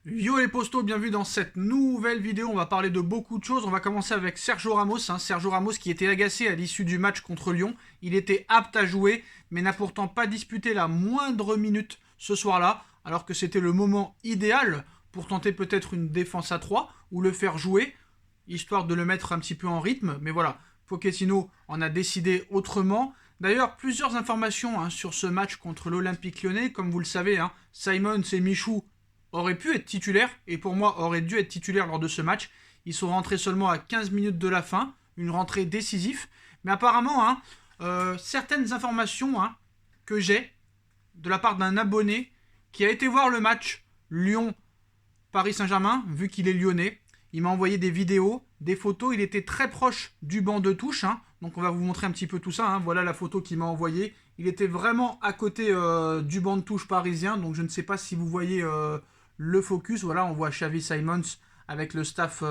Yo les postos, bienvenue dans cette nouvelle vidéo. On va parler de beaucoup de choses. On va commencer avec Sergio Ramos. Sergio Ramos qui était agacé à l'issue du match contre Lyon. Il était apte à jouer, mais n'a pourtant pas disputé la moindre minute ce soir-là, alors que c'était le moment idéal pour tenter peut-être une défense à 3 ou le faire jouer, histoire de le mettre un petit peu en rythme. Mais voilà, Pochettino en a décidé autrement. D'ailleurs, plusieurs informations sur ce match contre l'Olympique Lyonnais. Comme vous le savez, Simons et Michou auraient pu être titulaires, et pour moi auraient dû être titulaires lors de ce match. Ils sont rentrés seulement à 15 minutes de la fin, une rentrée décisive. Mais apparemment, certaines informations que j'ai de la part d'un abonné qui a été voir le match Lyon-Paris Saint-Germain, vu qu'il est lyonnais, il m'a envoyé des vidéos, des photos, il était très proche du banc de touche, donc on va vous montrer un petit peu tout ça, voilà la photo qu'il m'a envoyée. Il était vraiment à côté du banc de touche parisien, donc je ne sais pas si vous voyez le focus. Voilà, on voit Xavi Simons avec le staff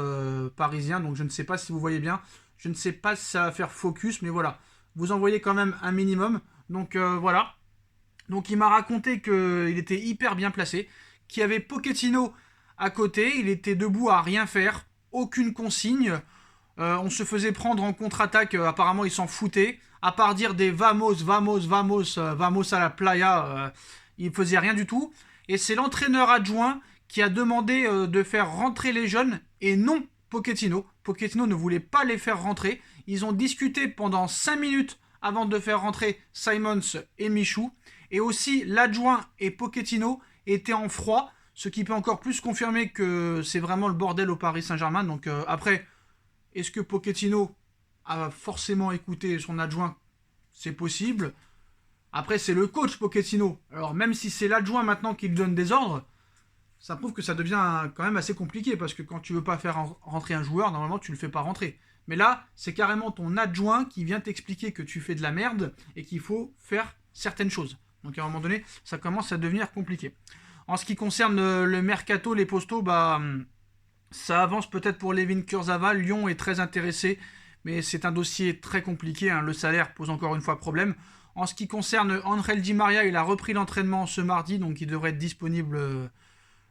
parisien, donc je ne sais pas si vous voyez bien. Je ne sais pas si ça va faire focus, mais voilà. Vous en voyez quand même un minimum. Donc voilà. Donc il m'a raconté qu'il était hyper bien placé, qu'il y avait Pochettino à côté, il était debout à rien faire, aucune consigne. On se faisait prendre en contre-attaque, apparemment il s'en foutait. À part dire des vamos, vamos, vamos, vamos à la playa, il faisait rien du tout. Et c'est l'entraîneur adjoint qui a demandé de faire rentrer les jeunes et non Pochettino. Pochettino ne voulait pas les faire rentrer. Ils ont discuté pendant 5 minutes avant de faire rentrer Simons et Michou. Et aussi l'adjoint et Pochettino étaient en froid, ce qui peut encore plus confirmer que c'est vraiment le bordel au Paris Saint-Germain. Donc après, est-ce que Pochettino a forcément écouté son adjoint? C'est possible. Après, c'est le coach Pochettino. Alors, même si c'est l'adjoint maintenant qui lui donne des ordres, ça prouve que ça devient quand même assez compliqué. Parce que quand tu veux pas faire rentrer un joueur, normalement, tu le fais pas rentrer. Mais là, c'est carrément ton adjoint qui vient t'expliquer que tu fais de la merde et qu'il faut faire certaines choses. Donc, à un moment donné, ça commence à devenir compliqué. En ce qui concerne le mercato, les postos, ça avance peut-être pour Layvin Kurzawa. Lyon est très intéressé, mais c'est un dossier très compliqué. Le salaire pose encore une fois problème. En ce qui concerne Angel Di Maria, il a repris l'entraînement ce mardi, donc il devrait être disponible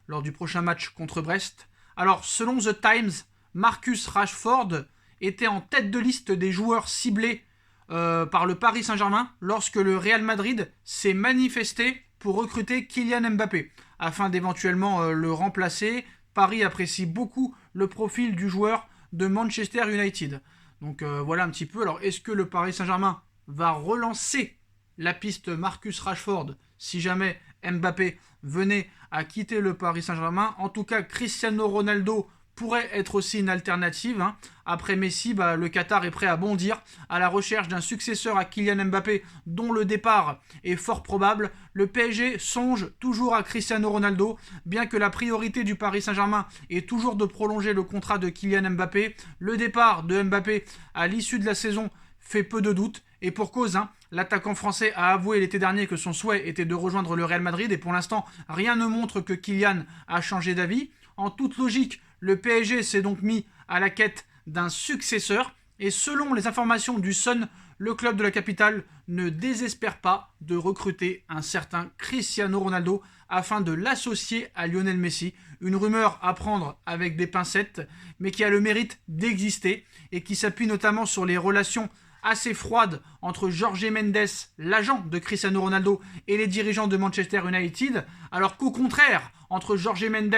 lors du prochain match contre Brest. Alors, selon The Times, Marcus Rashford était en tête de liste des joueurs ciblés par le Paris Saint-Germain lorsque le Real Madrid s'est manifesté pour recruter Kylian Mbappé, afin d'éventuellement le remplacer. Paris apprécie beaucoup le profil du joueur de Manchester United. Donc voilà un petit peu. Alors, est-ce que le Paris Saint-Germain va relancer la piste Marcus Rashford si jamais Mbappé venait à quitter le Paris Saint-Germain? En tout cas, Cristiano Ronaldo pourrait être aussi une alternative. Après Messi, le Qatar est prêt à bondir à la recherche d'un successeur à Kylian Mbappé dont le départ est fort probable. Le PSG songe toujours à Cristiano Ronaldo, bien que la priorité du Paris Saint-Germain est toujours de prolonger le contrat de Kylian Mbappé. Le départ de Mbappé à l'issue de la saison fait peu de doute, et pour cause, l'attaquant français a avoué l'été dernier que son souhait était de rejoindre le Real Madrid, et pour l'instant, rien ne montre que Kylian a changé d'avis. En toute logique, le PSG s'est donc mis à la quête d'un successeur, et selon les informations du Sun, le club de la capitale ne désespère pas de recruter un certain Cristiano Ronaldo afin de l'associer à Lionel Messi. Une rumeur à prendre avec des pincettes, mais qui a le mérite d'exister et qui s'appuie notamment sur les relations assez froide entre Jorge Mendes, l'agent de Cristiano Ronaldo, et les dirigeants de Manchester United, alors qu'au contraire, entre Jorge Mendes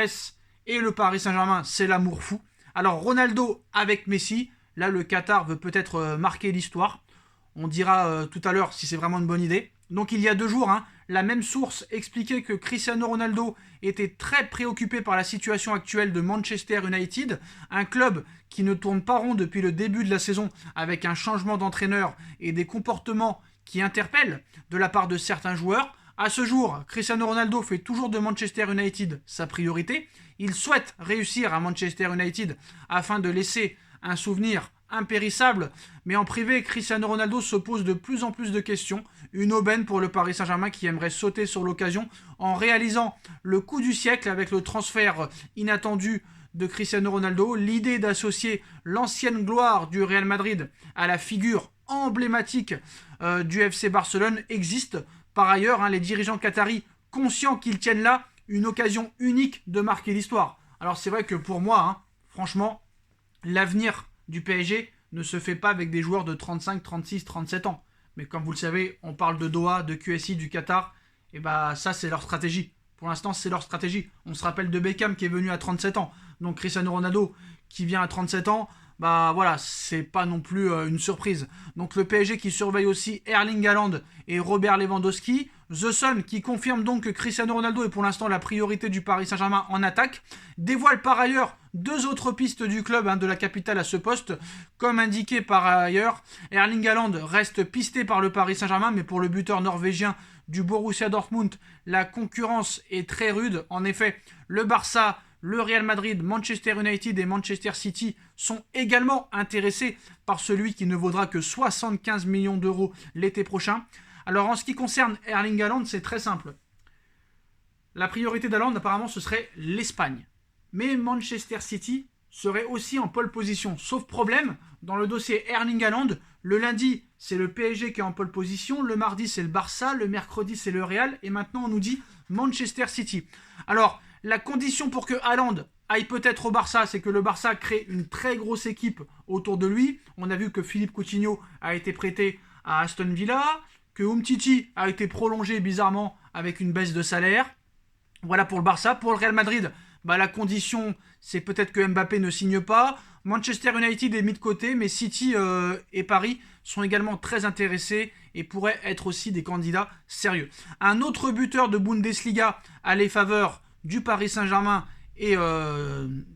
et le Paris Saint-Germain, c'est l'amour fou. Alors Ronaldo avec Messi, là le Qatar veut peut-être marquer l'histoire. On dira tout à l'heure si c'est vraiment une bonne idée. Donc il y a 2 jours, la même source expliquait que Cristiano Ronaldo était très préoccupé par la situation actuelle de Manchester United, un club qui ne tourne pas rond depuis le début de la saison, avec un changement d'entraîneur et des comportements qui interpellent de la part de certains joueurs. À ce jour, Cristiano Ronaldo fait toujours de Manchester United sa priorité. Il souhaite réussir à Manchester United afin de laisser un souvenir impérissable, mais en privé, Cristiano Ronaldo se pose de plus en plus de questions. Une aubaine pour le Paris Saint-Germain qui aimerait sauter sur l'occasion en réalisant le coup du siècle avec le transfert inattendu de Cristiano Ronaldo. L'idée d'associer l'ancienne gloire du Real Madrid à la figure emblématique du FC Barcelone existe. Par ailleurs, les dirigeants qataris, conscients qu'ils tiennent là une occasion unique de marquer l'histoire. Alors c'est vrai que pour moi, hein, franchement, l'avenir du PSG ne se fait pas avec des joueurs de 35, 36, 37 ans. Mais comme vous le savez, on parle de Doha, de QSI, du Qatar, et bah ça c'est leur stratégie. Pour l'instant, c'est leur stratégie. On se rappelle de Beckham qui est venu à 37 ans. Donc Cristiano Ronaldo qui vient à 37 ans, bah voilà, c'est pas non plus une surprise. Donc le PSG qui surveille aussi Erling Haaland et Robert Lewandowski. The Sun qui confirme donc que Cristiano Ronaldo est pour l'instant la priorité du Paris Saint-Germain en attaque. Dévoile par ailleurs 2 autres pistes du club de la capitale à ce poste. Comme indiqué par ailleurs, Erling Haaland reste pisté par le Paris Saint-Germain, mais pour le buteur norvégien du Borussia Dortmund, la concurrence est très rude. En effet, le Barça, le Real Madrid, Manchester United et Manchester City sont également intéressés par celui qui ne vaudra que 75 millions d'euros l'été prochain. Alors en ce qui concerne Erling Haaland, c'est très simple. La priorité d'Haaland, apparemment, ce serait l'Espagne. Mais Manchester City serait aussi en pole position. Sauf problème, dans le dossier Erling Haaland, le lundi, c'est le PSG qui est en pole position, le mardi, c'est le Barça, le mercredi, c'est le Real, et maintenant, on nous dit Manchester City. Alors, la condition pour que Haaland aille peut-être au Barça, c'est que le Barça crée une très grosse équipe autour de lui. On a vu que Philippe Coutinho a été prêté à Aston Villa, que Umtiti a été prolongé bizarrement avec une baisse de salaire. Voilà pour le Barça. Pour le Real Madrid, bah, la condition, c'est peut-être que Mbappé ne signe pas. Manchester United est mis de côté, mais City et Paris sont également très intéressés et pourraient être aussi des candidats sérieux. Un autre buteur de Bundesliga a les faveurs du Paris Saint-Germain et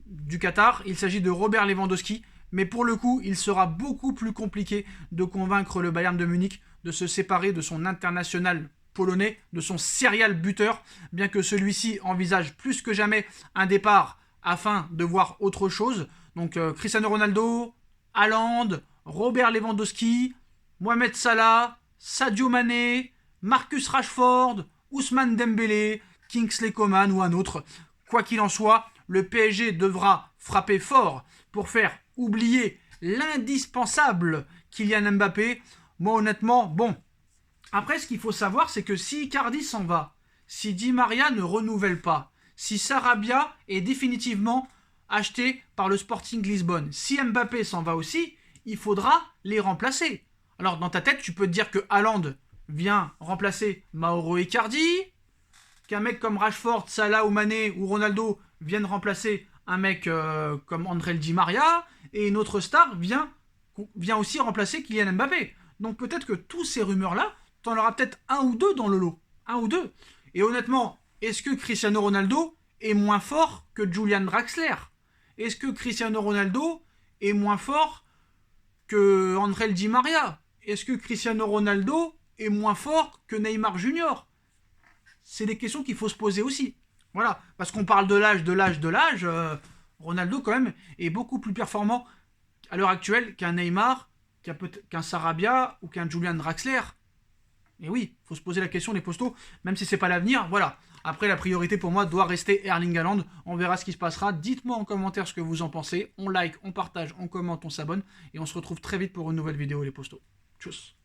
du Qatar. Il s'agit de Robert Lewandowski. Mais pour le coup, il sera beaucoup plus compliqué de convaincre le Bayern de Munich de se séparer de son international polonais, de son serial buteur, bien que celui-ci envisage plus que jamais un départ afin de voir autre chose. Donc Cristiano Ronaldo, Haaland, Robert Lewandowski, Mohamed Salah, Sadio Mané, Marcus Rashford, Ousmane Dembélé, Kingsley Coman ou un autre. Quoi qu'il en soit, le PSG devra frapper fort pour faire oublier l'indispensable Kylian Mbappé. Moi honnêtement, bon. Après ce qu'il faut savoir, c'est que si Icardi s'en va, si Di Maria ne renouvelle pas, si Sarabia est définitivement acheté par le Sporting Lisbonne, si Mbappé s'en va aussi, il faudra les remplacer. Alors dans ta tête, tu peux te dire que Haaland vient remplacer Mauro Icardi, qu'un mec comme Rashford, Salah ou Mané ou Ronaldo viennent remplacer un mec comme André Di Maria, et une autre star vient aussi remplacer Kylian Mbappé. Donc peut-être que tous ces rumeurs-là, t'en auras peut-être un ou deux dans le lot. Un ou deux. Et honnêtement, est-ce que Cristiano Ronaldo est moins fort que Julian Draxler? Est-ce que Cristiano Ronaldo est moins fort que André Di Maria? Est-ce que Cristiano Ronaldo est moins fort que Neymar Junior? C'est des questions qu'il faut se poser aussi. Voilà, parce qu'on parle de l'âge, Ronaldo quand même est beaucoup plus performant à l'heure actuelle qu'un Neymar, qu'un Sarabia ou qu'un Julian Draxler. Et oui, il faut se poser la question les postos, même si c'est pas l'avenir, voilà. Après, la priorité pour moi doit rester Erling Haaland. On verra ce qui se passera. Dites-moi en commentaire ce que vous en pensez. On like, on partage, on commente, on s'abonne. Et on se retrouve très vite pour une nouvelle vidéo les postos. Tchuss.